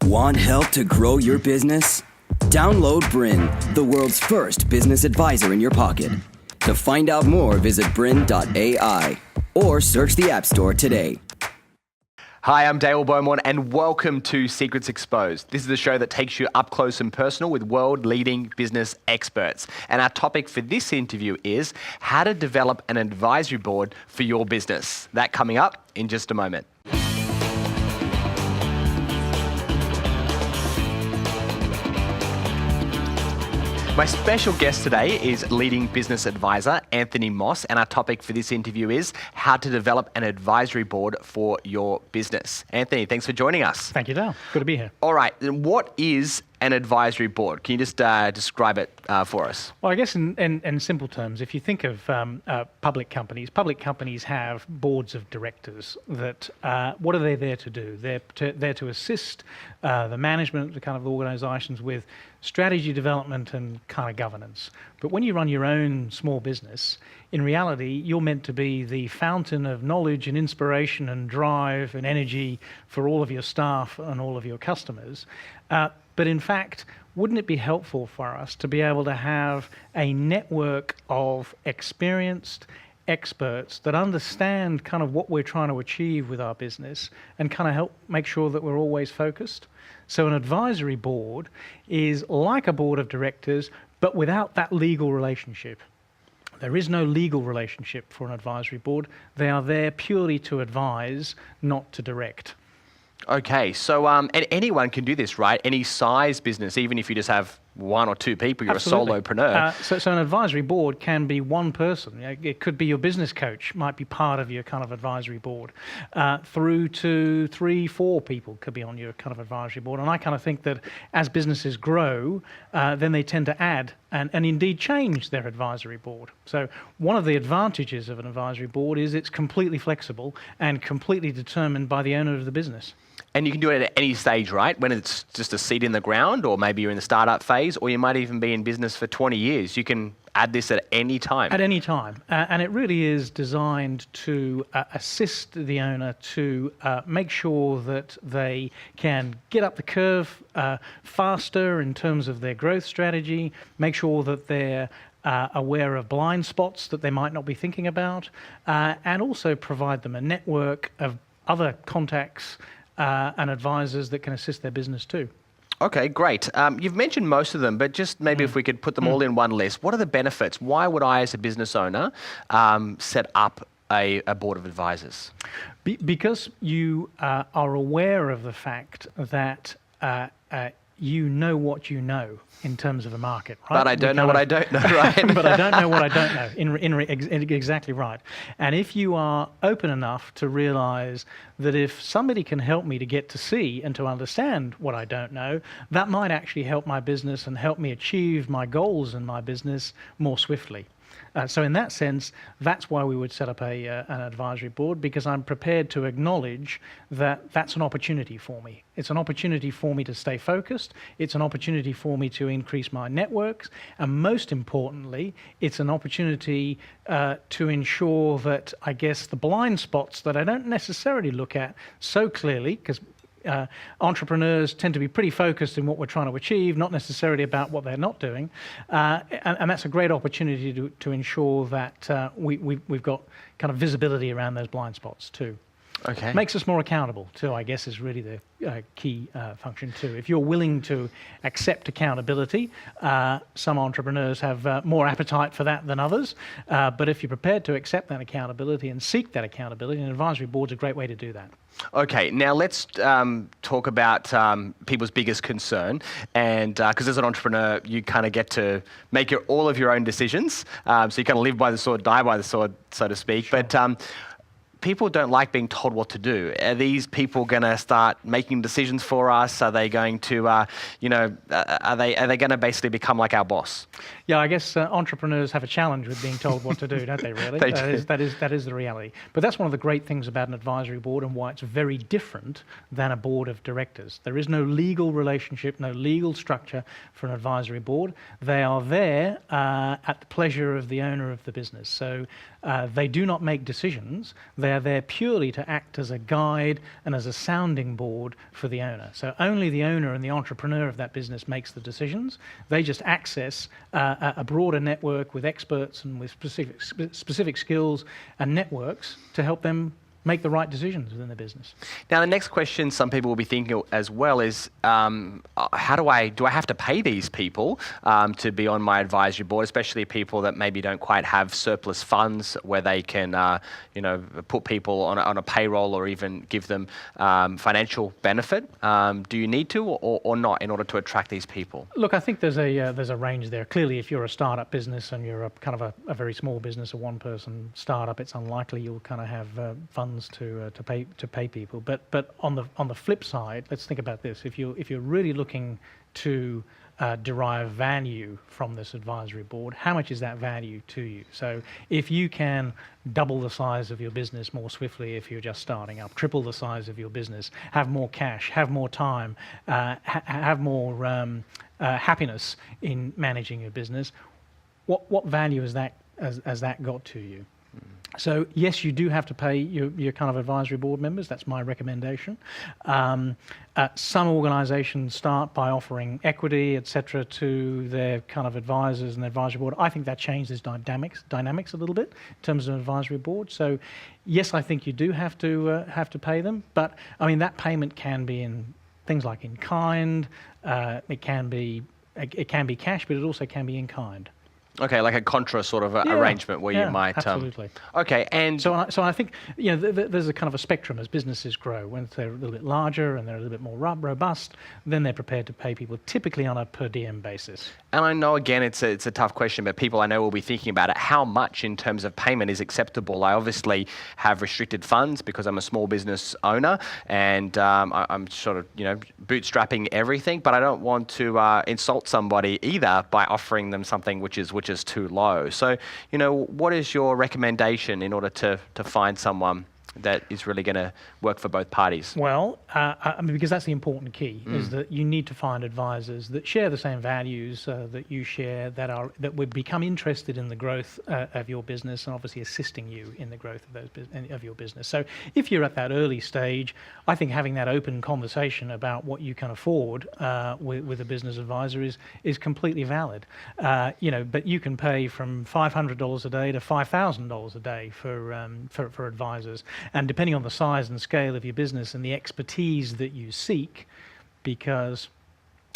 Want help to grow your business? Download Bryn, the world's first business advisor in your pocket. To find out more, visit bryn.ai or search the App Store today. Hi, I'm Dale Beaumont and welcome to Secrets Exposed. This is the show that takes you up close and personal with world-leading business experts. And our topic for this interview is how to develop an advisory board for your business. That coming up in just a moment. My special guest today is leading business advisor Anthony Moss, and our topic for this interview is how to develop an advisory board for your business. Anthony, thanks for joining us. Thank you, Dale. Good to be here. All right, what is an advisory board? Can you just describe it for us? Well, I guess in simple terms, if you think of public companies have boards of directors that, what are they there to do? They're there to assist the management, the kind of organisations with strategy development and kind of governance. But when you run your own small business, in reality, you're meant to be the fountain of knowledge and inspiration and drive and energy for all of your staff and all of your customers. But in fact, wouldn't it be helpful for us to be able to have a network of experienced experts that understand kind of what we're trying to achieve with our business and kind of help make sure that we're always focused? So an advisory board is like a board of directors, but without that legal relationship. There is no legal relationship for an advisory board. They are there purely to advise, not to direct. Okay, so and anyone can do this, right? Any size business, even if you just have one or two people, you're Absolutely. a solopreneur. So an advisory board can be one person. It could be your business coach, might be part of your kind of advisory board, through to 3-4 people could be on your kind of advisory board. And I kind of think that as businesses grow, then they tend to add and indeed change their advisory board. So one of the advantages of an advisory board is it's completely flexible and completely determined by the owner of the business. And you can do it at any stage, right? When it's just a seed in the ground, or maybe you're in the startup phase, or you might even be in business for 20 years. You can add this at any time. At any time. And it really is designed to assist the owner to make sure that they can get up the curve faster in terms of their growth strategy, make sure that they're aware of blind spots that they might not be thinking about, and also provide them a network of other contacts and advisors that can assist their business too. Okay, great. You've mentioned most of them, but just maybe if we could put them all in one list. What are the benefits? Why would I, as a business owner, set up a board of advisors? Because you are aware of the fact that you know what you know in terms of a market, right? But I don't know what I don't know, right? But I don't know what I don't know, exactly right. And if you are open enough to realize that if somebody can help me to get to see and to understand what I don't know, that might actually help my business and help me achieve my goals in my business more swiftly. So in that sense, that's why we would set up an advisory board, because I'm prepared to acknowledge that that's an opportunity for me. It's an opportunity for me to stay focused. It's an opportunity for me to increase my networks. And most importantly, it's an opportunity to ensure that, I guess, the blind spots that I don't necessarily look at so clearly, because entrepreneurs tend to be pretty focused in what we're trying to achieve, not necessarily about what they're not doing. And that's a great opportunity to ensure that we've got kind of visibility around those blind spots too. Okay. Makes us more accountable too, I guess, is really the key function too. If you're willing to accept accountability, some entrepreneurs have more appetite for that than others. But if you're prepared to accept that accountability and seek that accountability, an advisory board's a great way to do that. Okay, now let's talk about people's biggest concern, and because as an entrepreneur, you kind of get to make all of your own decisions, so you kind of live by the sword, die by the sword, so to speak. Sure. But people don't like being told what to do. Are these people going to start making decisions for us? Are they going to, are they going to basically become like our boss? Yeah, I guess entrepreneurs have a challenge with being told what to do, don't they, really? They do. That is the reality. But that's one of the great things about an advisory board and why it's very different than a board of directors. There is no legal relationship, no legal structure for an advisory board. They are there at the pleasure of the owner of the business. So They do not make decisions. They are there purely to act as a guide and as a sounding board for the owner. So only the owner and the entrepreneur of that business makes the decisions. They just access a broader network with experts and with specific skills and networks to help them make the right decisions within the business. Now, the next question some people will be thinking as well is, how do I have to pay these people to be on my advisory board, especially people that maybe don't quite have surplus funds where they can, put people on a payroll or even give them financial benefit? Do you need to or not in order to attract these people? Look, I think there's a range there. Clearly, if you're a startup business and you're a very small business, a one-person startup, it's unlikely you'll kind of have funds to pay people. But on the flip side, let's think about this. If you're really looking to derive value from this advisory board, how much is that value to you? So if you can double the size of your business more swiftly if you're just starting up, triple the size of your business, have more cash, have more time, have more happiness in managing your business, what value has that got to you? So yes, you do have to pay your kind of advisory board members. That's my recommendation. Some organisations start by offering equity, etc., to their kind of advisors and advisory board. I think that changes dynamics a little bit in terms of an advisory board. So yes, I think you do have to pay them, but I mean that payment can be in things like in kind. It can be cash, but it also can be in kind. Okay, like a contra sort of arrangement where you might... absolutely. Okay, and... So I think there's a kind of a spectrum as businesses grow. When they're a little bit larger and they're a little bit more robust, then they're prepared to pay people typically on a per diem basis. And I know, again, it's a tough question, but people I know will be thinking about it. How much in terms of payment is acceptable? I obviously have restricted funds because I'm a small business owner and I'm sort of, bootstrapping everything, but I don't want to insult somebody either by offering them something which is too low. So, what is your recommendation in order to find someone that is really going to work for both parties? Well, because that's the important key, is that you need to find advisors that share the same values that you share, that would become interested in the growth of your business and obviously assisting you in the growth of your business. So if you're at that early stage, I think having that open conversation about what you can afford with a business advisor is completely valid. But you can pay from $500 a day to $5,000 a day for advisors. And depending on the size and scale of your business and the expertise that you seek, because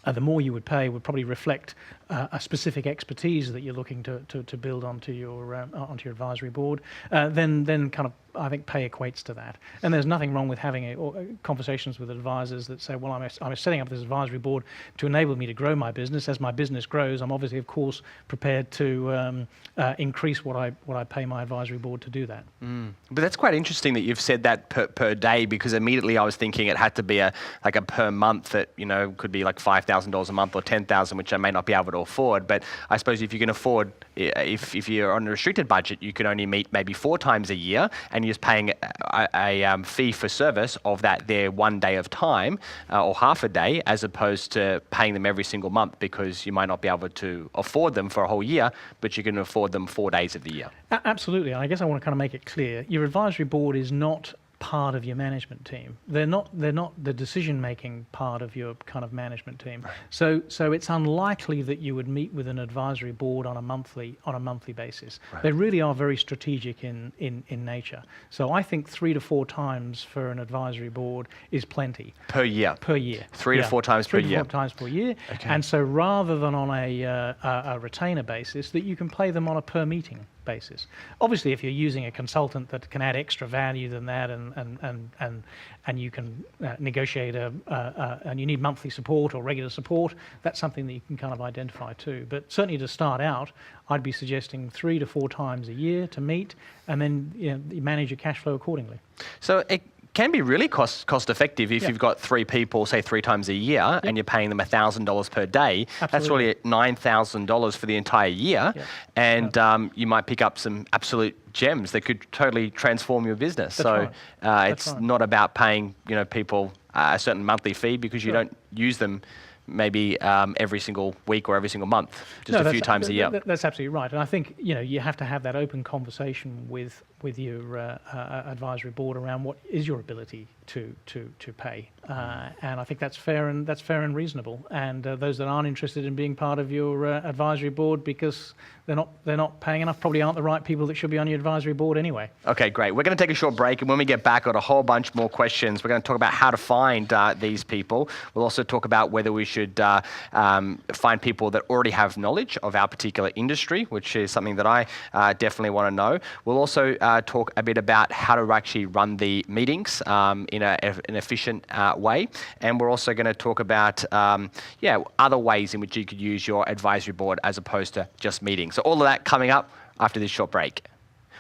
the more you would pay would probably reflect a specific expertise that you're looking to build onto your advisory board, then kind of I think pay equates to that. And there's nothing wrong with having conversations with advisors that say, well, I'm setting up this advisory board to enable me to grow my business. As my business grows, I'm obviously, of course, prepared to increase what I pay my advisory board to do that. But that's quite interesting that you've said that per day, because immediately I was thinking it had to be a per month that could be like $5,000 a month or $10,000, which I may not be able to afford. But I suppose if you can afford, if you're on a restricted budget, you can only meet maybe 4 times a year, and you're just paying a fee for service of their 1 day of time or half a day, as opposed to paying them every single month, because you might not be able to afford them for a whole year, but you can afford them 4 days of the year. Absolutely. And I guess I want to kind of make it clear, your advisory board is not part of your management team. They're not the decision-making part of your kind of management team. Right. So it's unlikely that you would meet with an advisory board on a monthly basis. Right. They really are very strategic in nature. So I think 3 to 4 times for an advisory board is plenty. Per year? Per year. 3 to 4 times per year? 3 to 4 times per year. Okay. And so rather than on a retainer basis, that you can pay them on a per meeting basis. Obviously, if you're using a consultant that can add extra value than that, and you can negotiate and you need monthly support or regular support, that's something that you can kind of identify too. But certainly to start out, I'd be suggesting 3 to 4 times a year to meet, and then you manage your cash flow accordingly. So it can be really cost effective if you've got 3 people, say 3 times a year, and you're paying them $1,000 per day. Absolutely. That's really $9,000 for the entire year, and you might pick up some absolute gems that could totally transform your business. That's right. It's not about paying people a certain monthly fee, because you use them maybe every single week or every single month, just a few times a year. That's absolutely right. And I think, you have to have that open conversation with your advisory board around what is your ability to pay. And I think that's fair and reasonable. And those that aren't interested in being part of your advisory board because they're not paying enough probably aren't the right people that should be on your advisory board anyway. Okay, great. We're going to take a short break, and when we get back, got a whole bunch more questions. We're going to talk about how to find these people. We'll also talk about whether we should find people that already have knowledge of our particular industry, which is something that I definitely want to know. We'll also talk a bit about how to actually run the meetings in an efficient way, and we're also going to talk about other ways in which you could use your advisory board as opposed to just meetings. So all of that coming up after this short break.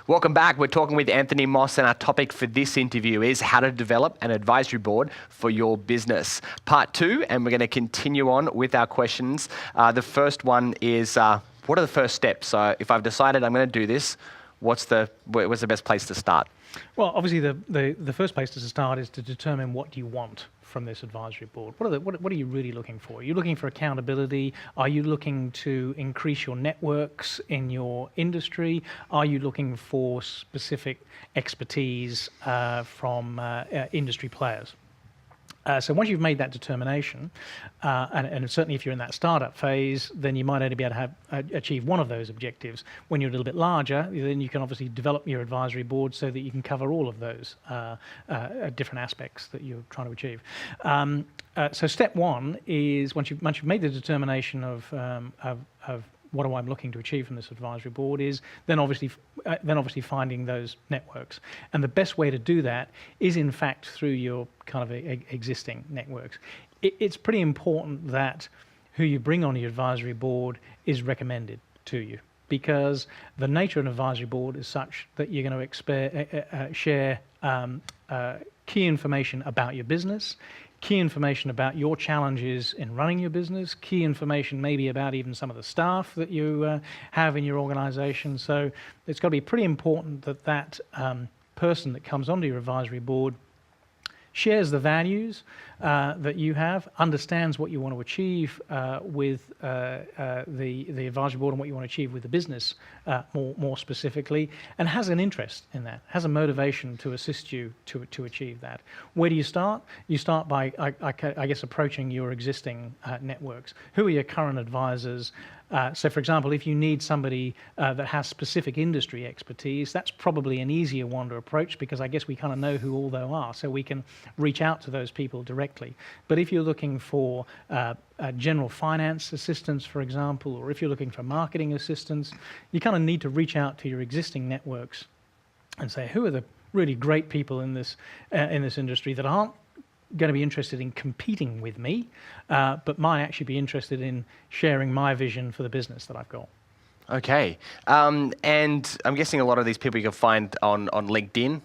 Welcome back. We're talking with Anthony Moss, and our topic for this interview is how to develop an advisory board for your business. Part 2, and we're going to continue on with our questions. The first one is, what are the first steps? So if I've decided I'm going to do this, what's the best place to start? Well, obviously the first place to start is to determine what you want from this advisory board. What are you really looking for? Are you looking for accountability? Are you looking to increase your networks in your industry? Are you looking for specific expertise from industry players? So once you've made that determination, and certainly if you're in that startup phase, then you might only be able to achieve one of those objectives. When you're a little bit larger, then you can obviously develop your advisory board so that you can cover all of those different aspects that you're trying to achieve. So step 1 is once you've made the determination of what am I looking to achieve from this advisory board is then obviously finding those networks. And the best way to do that is in fact through your kind of existing networks. It's pretty important that who you bring on your advisory board is recommended to you, because the nature of an advisory board is such that you're going to share key information about your business, key information about your challenges in running your business, key information maybe about even some of the staff that you have in your organization. So it's got to be pretty important that person that comes onto your advisory board shares the values that you have, understands what you want to achieve with the advisory board and what you want to achieve with the business more specifically, and has an interest in that, has a motivation to assist you to achieve that. Where do you start? You start by, I guess, approaching your existing networks. Who are your current advisors? So, for example, if you need somebody that has specific industry expertise, that's probably an easier one to approach because I guess we kind of know who all those are, so we can reach out to those people directly. But if you're looking for general finance assistance, for example, or if you're looking for marketing assistance, you kind of need to reach out to your existing networks and say, who are the really great people in this industry that aren't going to be interested in competing with me, but might actually be interested in sharing my vision for the business that I've got. Okay, and I'm guessing a lot of these people you can find on LinkedIn,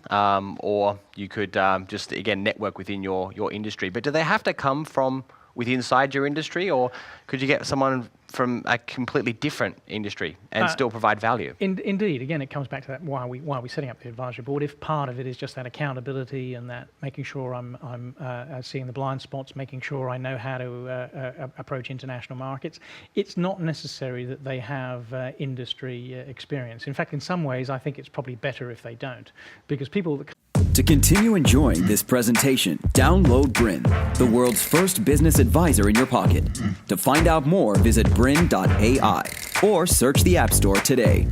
or you could just, again, network within your industry. But do they have to come from within inside your industry, or could you get someone from a completely different industry and still provide value? Indeed. Again, it comes back to that why are we setting up the advisory board. If part of it is just that accountability and that making sure I'm seeing the blind spots, making sure I know how to approach international markets, it's not necessary that they have industry experience. In fact, in some ways, I think it's probably better if they don't, because people that... To continue enjoying this presentation, download Brin, the world's first business advisor in your pocket. To find out more, visit brin.ai or search the App Store today.